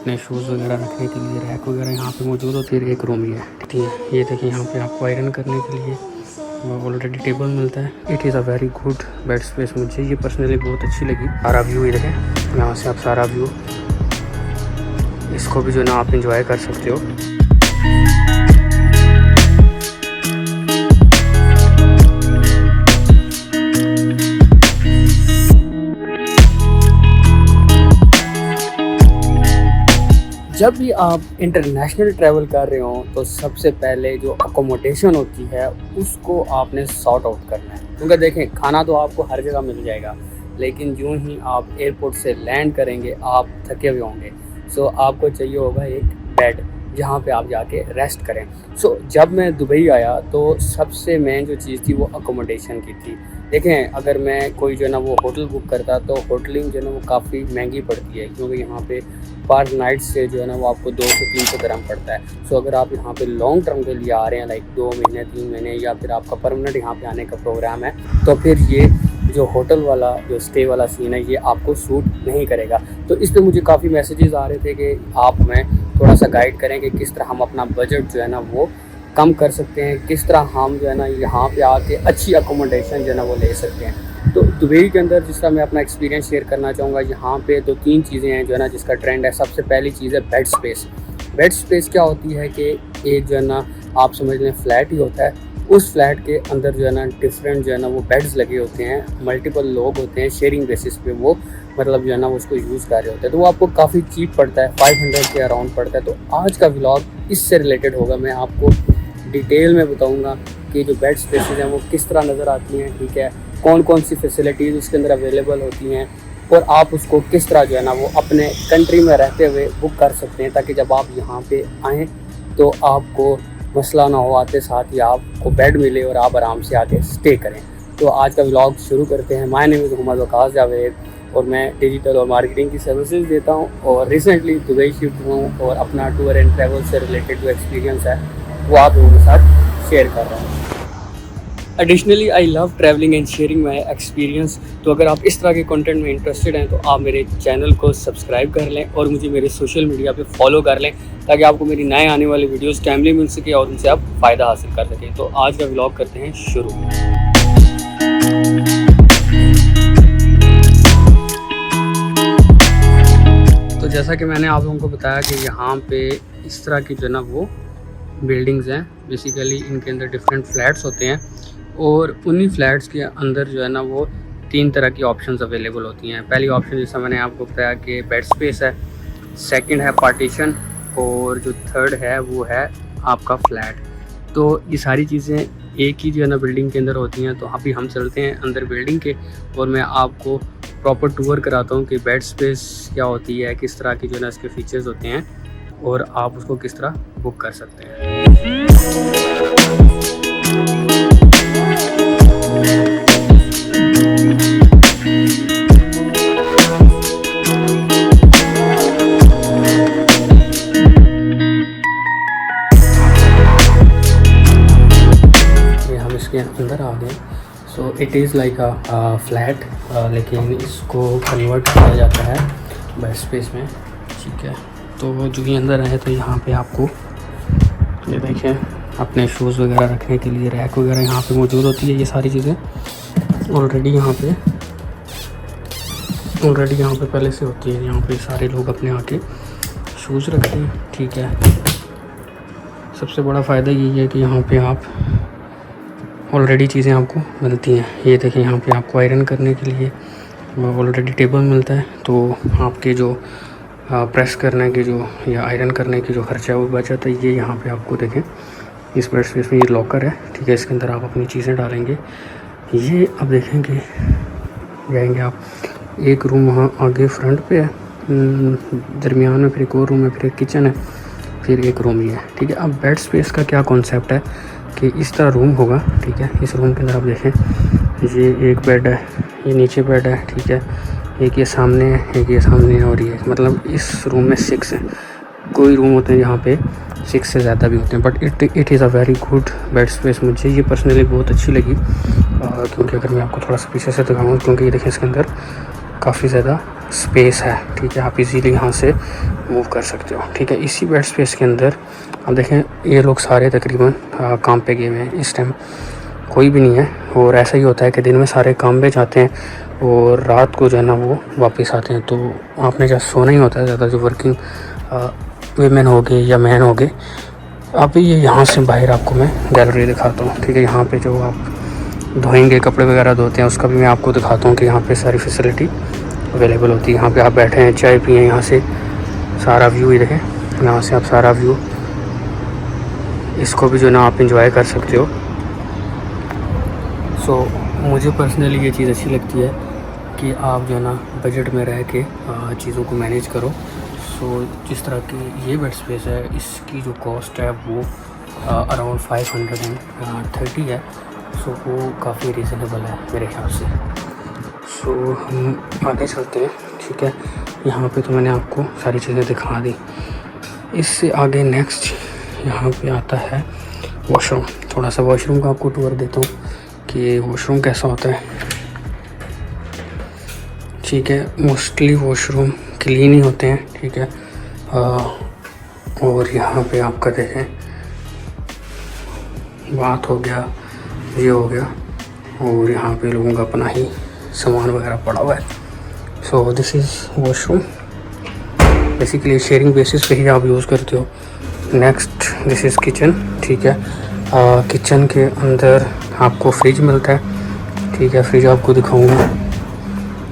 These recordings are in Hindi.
अपने शूज़ वगैरह रखने के लिए रैक वगैरह यहाँ पे मौजूद होती है। एक रूम ही है, ठीक है। ये देखिए यहाँ पे आपको आयरन करने के लिए ऑलरेडी टेबल मिलता है। It is a very good bed space. मुझे ये पर्सनली बहुत अच्छी लगी। सारा व्यू ये देखें, यहाँ से आप सारा व्यू इसको भी जो ना आप इंजॉय कर सकते हो। जब भी आप इंटरनेशनल ट्रैवल कर रहे हो तो सबसे पहले जो अकोमोडेशन होती है उसको आपने सॉर्ट आउट करना है। क्योंकि देखें, खाना तो आपको हर जगह मिल जाएगा, लेकिन यूं ही आप एयरपोर्ट से लैंड करेंगे आप थके हुए होंगे। सो आपको चाहिए होगा एक बेड जहाँ पे आप जाके रेस्ट करें। सो जब मैं दुबई आया तो सबसे मेन जो चीज़ थी वो अकोमोडेशन की थी। देखें, अगर मैं कोई जो है ना वो होटल बुक करता तो होटलिंग जो है ना वो काफ़ी महंगी पड़ती है, क्योंकि यहाँ पे पर नाइट से जो है ना वो आपको 200 से 300 dirham पड़ता है। सो अगर आप यहाँ पे लॉन्ग टर्म के लिए आ रहे हैं, लाइक 2 महीने 3 महीने, या फिर आपका परमानेंट यहाँ पे आने का प्रोग्राम है, तो फिर ये जो होटल वाला जो स्टे वाला सीन है ये आपको सूट नहीं करेगा। तो इस पर मुझे काफ़ी मैसेजेस आ रहे थे कि आप हमें थोड़ा सा गाइड करें कि किस तरह हम अपना बजट जो है ना वो कम कर सकते हैं, किस तरह हम जो है ना यहाँ पे आके अच्छी अकोमोडेशन जो है ना वो ले सकते हैं। तो दुबई के अंदर जिस तरह मैं अपना एक्सपीरियंस शेयर करना चाहूँगा, यहाँ पे 2-3 चीज़ें हैं जो है ना जिसका ट्रेंड है। सबसे पहली चीज़ है बेड स्पेस। बेड स्पेस क्या होती है कि एक जो है ना आप समझ लें फ्लैट ही होता है, उस फ्लैट के अंदर जो है ना डिफरेंट जो है ना वो बेड्स लगे होते हैं। मल्टीपल लोग होते हैं, शेयरिंग बेसिस पे वो मतलब जो है ना वो उसको यूज़ कर रहे होते हैं। तो वो आपको काफ़ी चीप पड़ता है, 500 के अराउंड पड़ता है। तो आज का व्लॉग इससे रिलेटेड होगा। मैं आपको डिटेल में बताऊँगा कि जो बेड स्पेसेस हैं वो किस तरह नज़र आती हैं, ठीक है, कौन कौन सी फैसिलिटीज़ उसके अंदर अवेलेबल होती हैं, और आप उसको किस तरह जो है ना वो अपने कंट्री में रहते हुए बुक कर सकते हैं, ताकि जब आप यहाँ पे आएँ तो आपको मसला ना हो, आते साथ ही आपको बेड मिले और आप आराम से आके स्टे करें। तो आज का व्लॉग शुरू करते हैं। My name is Mohammad Waqas Javed और मैं डिजिटल और मार्केटिंग की सर्विसेज देता हूँ, और रिसेंटली दुबई शिफ्ट हूँ और अपना टूर एंड ट्रैवल से रिलेटेड जो एक्सपीरियंस है वो आप लोगों के साथ शेयर कर रहा हूँ। Additionally I love travelling and sharing my experience. तो अगर आप इस तरह के कंटेंट में इंटरेस्टेड हैं तो आप मेरे चैनल को सब्सक्राइब कर लें और मुझे मेरे सोशल मीडिया पे फॉलो कर लें, ताकि आपको मेरी नए आने वाली वीडियोस टाइमली मिल सके और उनसे आप फ़ायदा हासिल कर सकें। तो आज का व्लॉग करते हैं शुरू। तो जैसा कि मैंने आप लोगों को बताया कि यहाँ पे इस तरह की जो है ना वो बिल्डिंग्स हैं। बेसिकली इनके अंदर डिफरेंट फ्लैट्स होते हैं, और उन्हीं फ्लैट्स के अंदर जो है ना वो 3 तरह की ऑप्शंस अवेलेबल होती हैं। पहली ऑप्शन जैसा मैंने आपको बताया कि बेड स्पेस है, सेकंड है पार्टीशन, और जो थर्ड है वो है आपका फ्लैट। तो ये सारी चीज़ें एक ही जो है ना बिल्डिंग के अंदर होती हैं। तो अभी हम चलते हैं अंदर बिल्डिंग के, और मैं आपको प्रॉपर टूर कराता हूँ कि बेड स्पेस क्या होती है, किस तरह की जो है ना इसके फीचर्स होते हैं, और आप उसको किस तरह बुक कर सकते हैं। हम इसके अंदर आ गए। So it is like a flat, लेकिन इसको कन्वर्ट किया जाता है बेड स्पेस में, ठीक है। तो जो ये अंदर आए तो यहाँ पे आपको ये देखें अपने शूज़ वगैरह रखने के लिए रैक वगैरह यहाँ पे मौजूद होती है। ये सारी चीज़ें ऑलरेडी यहाँ पे पहले से होती है। यहाँ पे सारे लोग अपने आके शूज़ रखते हैं, ठीक है। सबसे बड़ा फ़ायदा यही है कि यहाँ पे आप ऑलरेडी चीज़ें आपको मिलती हैं। ये देखें, यहाँ पे आपको आयरन करने के लिए ऑलरेडी टेबल मिलता है। तो आपके जो प्रेस करने की जो या आयरन करने की जो खर्चा है वो बच जाता है। ये यहाँ पे आपको देखें इस बेड स्पेस में ये लॉकर है, ठीक है। इसके अंदर आप अपनी चीज़ें डालेंगे। ये अब देखेंगे जाएंगे आप, एक रूम वहाँ आगे फ्रंट पे है, दरमियान में फिर एक और रूम है, फिर एक किचन है, फिर एक रूम ही है, ठीक है। अब बेड स्पेस का क्या कॉन्सेप्ट है कि इस तरह रूम होगा, ठीक है। इस रूम के अंदर आप देखें ये एक बेड है, ये नीचे बेड है, ठीक है। एक ये सामने है, एक ये सामने है, और ये मतलब इस रूम में 6 हैं। कोई रूम होते हैं यहाँ पे 6 से ज़्यादा भी होते हैं, but it is a very good bed space. मुझे ये पर्सनली बहुत अच्छी लगी, क्योंकि अगर मैं आपको थोड़ा सा पीछे से दिखाऊँ, क्योंकि ये देखें इसके अंदर काफ़ी ज़्यादा स्पेस है, ठीक है, आप इजीली यहाँ से मूव कर सकते हो, ठीक है। इसी बेड स्पेस के अंदर आप देखें ये लोग सारे तकरीबन काम पे गए हुए हैं, इस टाइम कोई भी नहीं है। और ऐसा ही होता है कि दिन में सारे काम पे जाते हैं और रात को जो है ना वो वापस आते हैं, तो आपने जब सोना ही होता है ज़्यादा, जो वर्किंग वीमेन हो गए या मैन हो गए। अब ये यहाँ से बाहर आपको मैं गैलरी दिखाता हूँ, ठीक है। यहाँ पे जो आप धोएंगे, कपड़े वगैरह धोते हैं, उसका भी मैं आपको दिखाता हूँ कि यहाँ पे सारी फैसिलिटी अवेलेबल होती है। यहाँ पे आप बैठे हैं, चाय पिए, यहाँ से सारा व्यू ही देखें, यहाँ से आप सारा व्यू इसको भी जो ना आप इंजॉय कर सकते हो। सो मुझे पर्सनली ये चीज़ अच्छी लगती है कि आप जो है ना बजट में रह के चीज़ों को मैनेज करो। सो जिस तरह की ये बेड स्पेस है, इसकी जो कॉस्ट है वो अराउंड 530 है। सो वो काफ़ी रीज़नेबल है मेरे ख्याल से। सो हम आगे चलते हैं, ठीक है। यहाँ पे तो मैंने आपको सारी चीज़ें दिखा दी। इससे आगे नेक्स्ट यहाँ पे आता है वॉशरूम। थोड़ा सा वॉशरूम का आपको टूर देता हूँ कि वॉशरूम कैसा होता है, ठीक है। मोस्टली वॉशरूम क्लीन ही होते हैं, ठीक है। और यहाँ पे आपका देखें बात हो गया, ये हो गया, और यहाँ पे लोगों का अपना ही सामान वगैरह पड़ा हुआ है। So this is washroom, basically sharing basis पे ही आप यूज़ करते हो। नेक्स्ट दिस इज़ किचन, ठीक है। किचन के अंदर आपको फ्रिज मिलता है, ठीक है। फ्रिज आपको दिखाऊंगा,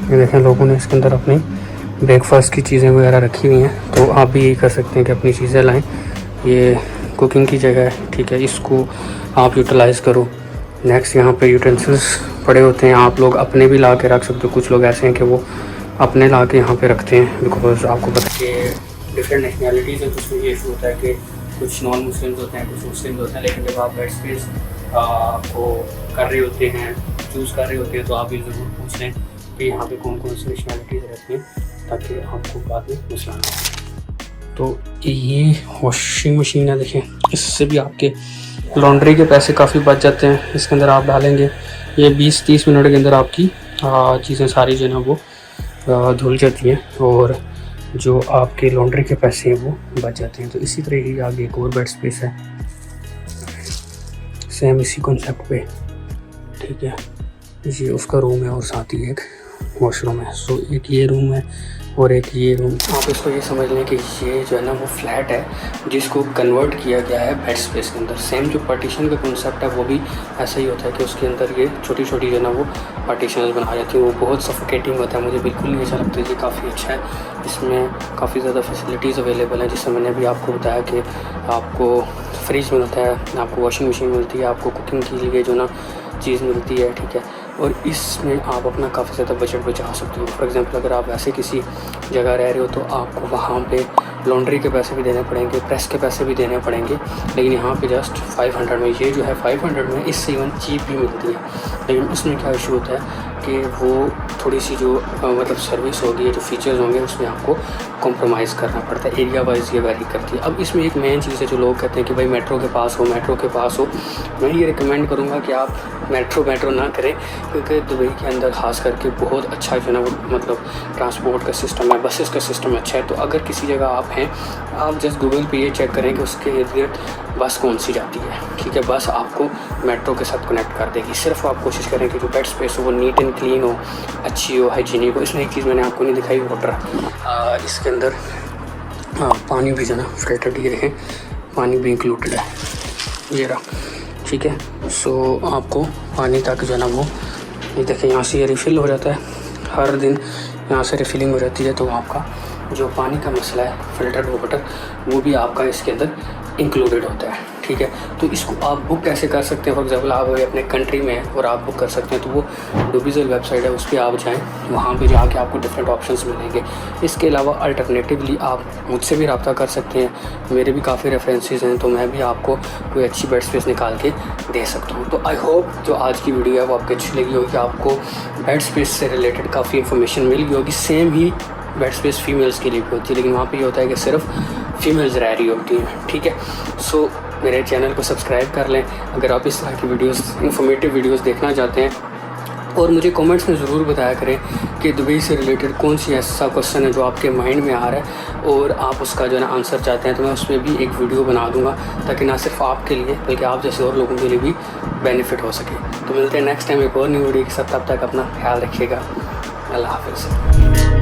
ये देखें लोगों ने इसके अंदर अपनी ब्रेकफास्ट की चीज़ें वगैरह रखी हुई हैं, तो आप भी यही कर सकते हैं कि अपनी चीज़ें लाएं। ये कुकिंग की जगह है, ठीक है, इसको आप यूटिलाइज़ करो। नेक्स्ट यहाँ पे यूटेंसिल्स पड़े होते हैं, आप लोग अपने भी ला के रख सकते हो। कुछ लोग ऐसे हैं कि वो अपने ला के यहाँ पे रखते हैं, बिकॉज आपको पता है डिफरेंट नेशनैलिटीज़ है, तो उसमें ये इशू होता है कि कुछ नॉन मुस्लिम्स होते हैं, कुछ मुस्लिम्स होते हैं। लेकिन जब आप बेड स्पेस को कर रहे होते हैं, चूज़ कर रहे होते हैं, तो आप ये ज़रूर पूछ लें कि यहाँ पे कौन कौन सी नेशनैलिटीज़ रहती हैं, ताकि आपको बाद में मसला ना हो। तो ये वॉशिंग मशीन है, देखें, इससे भी आपके लॉन्ड्री के पैसे काफ़ी बच जाते हैं। इसके अंदर आप डालेंगे, ये 20-30 मिनट के अंदर आपकी चीज़ें सारी जो है ना वो धुल जाती हैं, और जो आपके लॉन्ड्री के पैसे हैं वो बच जाते हैं। तो इसी तरह ही आगे एक और बेड स्पेस है, सेम इसी कॉन्सेप्ट पे, ठीक है। ये उसका रूम है और साथ ही एक वॉशरूम है। सो एक ये रूम है और एक ये रूम। आप इसको ये समझ लें कि ये जो है ना वो फ्लैट है जिसको कन्वर्ट किया गया है बेड स्पेस के अंदर। सेम जो पार्टीशन का कॉन्सेप्ट है वो भी ऐसा ही होता है कि उसके अंदर ये छोटी छोटी जो है ना वो पार्टीशन बना जाती है। वो बहुत सफोकेटिंग होता है, मुझे बिल्कुल नहीं अच्छा लगता। ये काफ़ी अच्छा है, इसमें काफ़ी ज़्यादा फैसिलिटीज़ अवेलेबल हैं, जिससे मैंने अभी आपको बताया कि आपको फ्रिज मिलता है, आपको वॉशिंग मशीन मिलती है, आपको कुकिंग के लिए जो ना चीज़ मिलती है, ठीक है। और इसमें आप अपना काफ़ी ज़्यादा बजट बचा सकते हो। फॉर एग्जांपल अगर आप ऐसे किसी जगह रह रहे हो तो आपको वहाँ पे लॉन्ड्री के पैसे भी देने पड़ेंगे, प्रेस के पैसे भी देने पड़ेंगे, लेकिन यहाँ पे जस्ट 500 में ये जो है 500 में इससे इवन चीप भी मिलती है। लेकिन इसमें क्या इशू होता है कि वो थोड़ी सी जो मतलब सर्विस होगी, जो फीचर्स होंगे, उसमें आपको कॉम्प्रोमाइज़ करना पड़ता है। एरिया वाइज ये वेरी करती है। अब इसमें एक मेन चीज़ है जो लोग कहते हैं कि भाई मेट्रो के पास हो, मेट्रो के पास हो। मैं ये रिकमेंड करूँगा कि आप मेट्रो ना करें, क्योंकि दुबई के अंदर ख़ास करके बहुत अच्छा जो है ना वो मतलब ट्रांसपोर्ट का सिस्टम है, बसेस का सिस्टम अच्छा है। तो अगर किसी जगह आप हैं, आप जस्ट गूगल पे ये चेक करें कि उसके इर्द गिर्द बस कौन सी जाती है, ठीक है। बस आपको मेट्रो के साथ कनेक्ट कर देगी। सिर्फ आप कोशिश करें कि जो बेड स्पेस हो वो नीट एंड क्लीन हो, अच्छी हो, हाइजीनिक हो। इसमें एक चीज़ मैंने आपको नहीं दिखाई, वाटर। इसके अंदर पानी भी जो है ना फिल्टर्ड ही रखें, पानी भी इंक्लूडेड है, ये रहा, ठीक है। सो आपको पानी तक जो है ना वो ये देखें, यहाँ से ये रिफ़िल हो जाता है, हर दिन यहाँ से रिफ़िलिंग हो जाती है। तो आपका जो पानी का मसला है, फिल्टर्ड वाटर, वो भी आपका इसके अंदर इंक्लूडेड होता है, ठीक है। तो इसको आप बुक कैसे कर सकते हैं? फॉर एग्जांपल आप अपने कंट्री में हैं और आप बुक कर सकते हैं, तो वो डुबिज़ल वेबसाइट है, उस पर आप जाएँ, वहाँ पे जाके आपको डिफरेंट ऑप्शंस मिलेंगे। इसके अलावा अल्टरनेटिवली आप मुझसे भी रब्ता कर सकते हैं, मेरे भी काफ़ी रेफरेंसेस हैं, तो मैं भी आपको कोई अच्छी बेड स्पेस निकाल के दे सकता हूँ। तो आई होप जो आज की वीडियो है वो आपको अच्छी लगी होगी, आपको बेड स्पेस से रिलेटेड काफ़ी इन्फॉर्मेशन मिल गई होगी। सेम ही बेड स्पेस फीमेल्स के लिए भी होती है, लेकिन वहाँ पे ये होता है कि सिर्फ फीमेल्स रह रही होती हैं, ठीक है। सो मेरे चैनल को सब्सक्राइब कर लें। अगर आप इस तरह की वीडियोस, इन्फॉर्मेटिव वीडियोस देखना चाहते हैं और मुझे कमेंट्स में ज़रूर बताया करें कि दुबई से रिलेटेड कौन सी ऐसा क्वेश्चन है जो आपके माइंड में आ रहा है और आप उसका जो है ना आंसर चाहते हैं, तो मैं उस पर भी एक वीडियो बना दूंगा ताकि ना सिर्फ आपके लिए बल्कि आप जैसे और लोगों के लिए भी बेनिफिट हो सके। तो मिलते हैं नेक्स्ट टाइम एक और न्यू वीडियो के साथ, तब तक अपना ख्याल रखिएगा। अल्लाह हाफ़िज़।